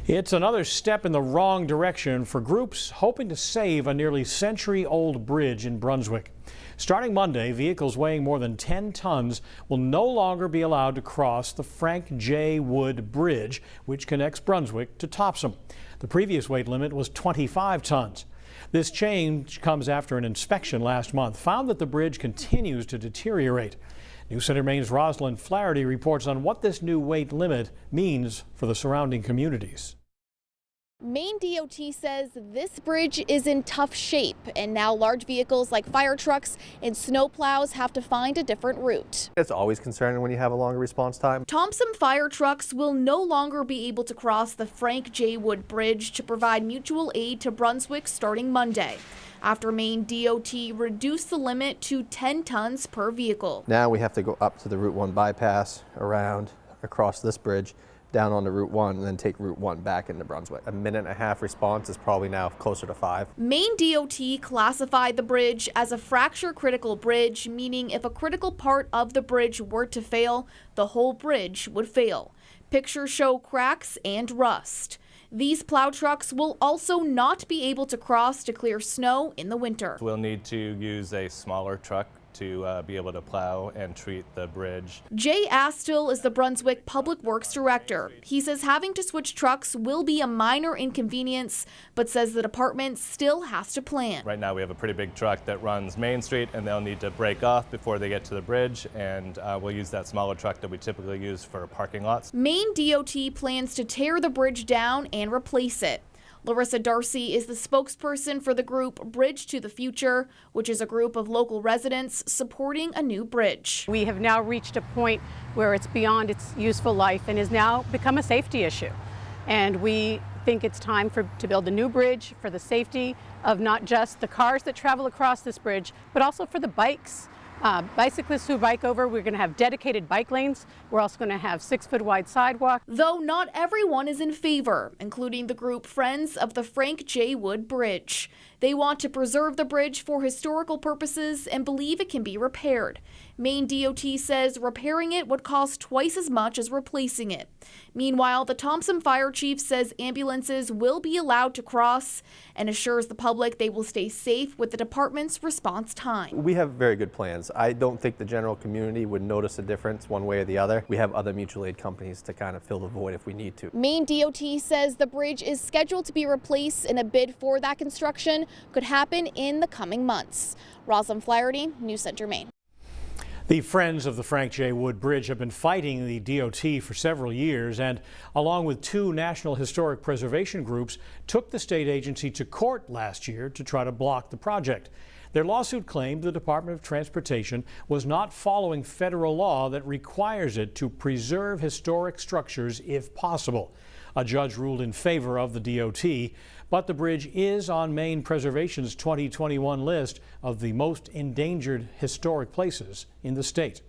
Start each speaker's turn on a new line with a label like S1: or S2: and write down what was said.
S1: It's another step in the wrong direction for groups hoping to save a nearly century-old bridge in Brunswick. Starting Monday, vehicles weighing more than 10 tons will no longer be allowed to cross the Frank J. Wood Bridge, which connects Brunswick to Topsham. The previous weight limit was 25 tons. This change comes after an inspection last month found that the bridge continues to deteriorate. News Center Maine's Rosalind Flaherty reports on what this new weight limit means for the surrounding communities.
S2: Maine DOT says this bridge is in tough shape, and now large vehicles like fire trucks and snowplows have to find a different route.
S3: It's always concerning when you have a longer response time.
S2: Topsham fire trucks will no longer be able to cross the Frank J. Wood Bridge to provide mutual aid to Brunswick starting Monday, after Maine DOT reduced the limit to 10 tons per vehicle.
S3: Now we have to go up to the Route 1 bypass, around, across this bridge, down onto Route 1, and then take Route 1 back into Brunswick. A minute-and-a-half response is probably now closer to 5.
S2: Maine DOT classified the bridge as a fracture-critical bridge, meaning if a critical part of the bridge were to fail, the whole bridge would fail. Pictures show cracks and rust. These plow trucks will also not be able to cross to clear snow in the winter.
S4: We'll need to use a smaller truck to be able to plow and treat the bridge.
S2: Jay Astill is the Brunswick Public Works Director. He says having to switch trucks will be a minor inconvenience, but says the department still has to plan.
S4: Right now we have a pretty big truck that runs Main Street, and they'll need to break off before they get to the bridge, and we'll use that smaller truck that we typically use for parking lots.
S2: Maine DOT plans to tear the bridge down and replace it. Larissa Darcy is the spokesperson for the group Bridge to the Future, which is a group of local residents supporting a new bridge.
S5: We have now reached a point where it's beyond its useful life and has now become a safety issue. And we think it's time to build a new bridge for the safety of not just the cars that travel across this bridge, but also for the bikes. Bicyclists who bike over, we're going to have dedicated bike lanes. We're also going to have 6-foot wide sidewalk.
S2: Though not everyone is in favor, including the group Friends of the Frank J. Wood Bridge. They want to preserve the bridge for historical purposes and believe it can be repaired. Maine DOT says repairing it would cost twice as much as replacing it. Meanwhile, the Topsham fire chief says ambulances will be allowed to cross and assures the public they will stay safe with the department's response time.
S3: We have very good plans. I don't think the general community would notice a difference one way or the other. We have other mutual aid companies to kind of fill the void if we need to.
S2: Maine DOT says the bridge is scheduled to be replaced, and a bid for that construction could happen in the coming months. Rosalind Flaherty, News Center, Maine.
S1: The Friends of the Frank J. Wood Bridge have been fighting the DOT for several years and, along with 2 National Historic Preservation groups, took the state agency to court last year to try to block the project. Their lawsuit claimed the Department of Transportation was not following federal law that requires it to preserve historic structures if possible. A judge ruled in favor of the DOT, but the bridge is on Maine Preservation's 2021 list of the most endangered historic places in the state.